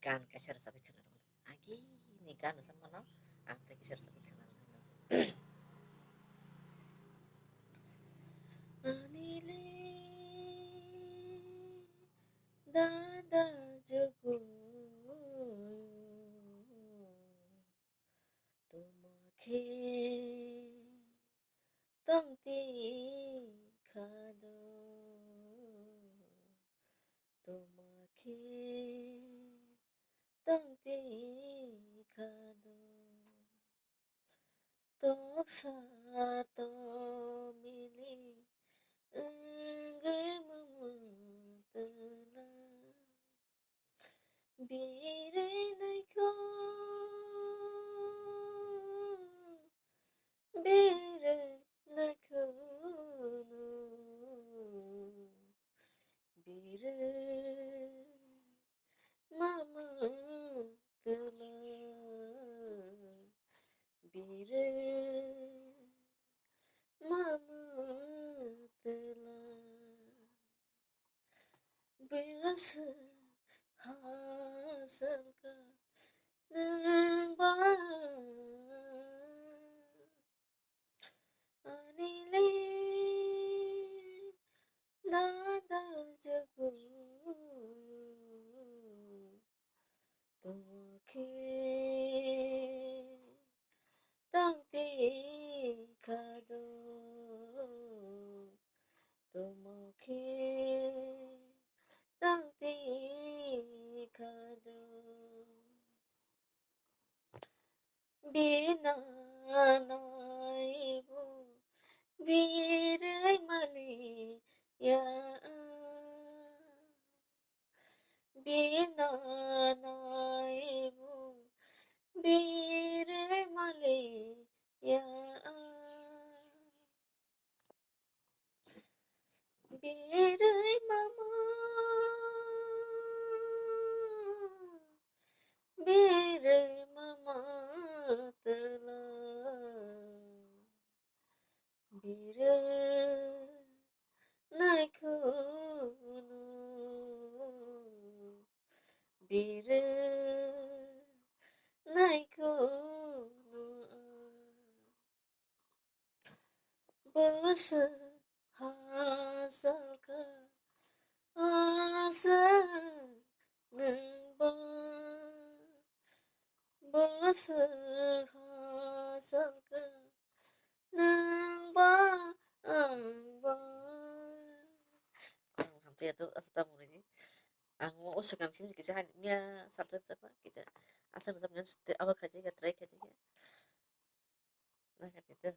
Kan kasar sabi kana agi ni kan sama no ante kasar sabi kana anile dada jogo তোমাকে তংতি খাদো তোমাকে তংতি খাদো toksa to mili enggay mamutala biray na ikaw biray na kuno biray mamutala biray mamutala biasa hasal ka ng ba aniling dadajago তোমাকে তংতি খাদো তোমাকে tangti খাদো binanaibo biray maliya binanaibo biray maliya biray mama biray mama tala biray nai kuno biray nai kuno basa hasal ka asa ng ba basa hasal ka ng ba ang ba hampir itu asal ini ang usakan sim kisah mia sarta apa kita asal sampai awak aja ya try aja ya nah kan itu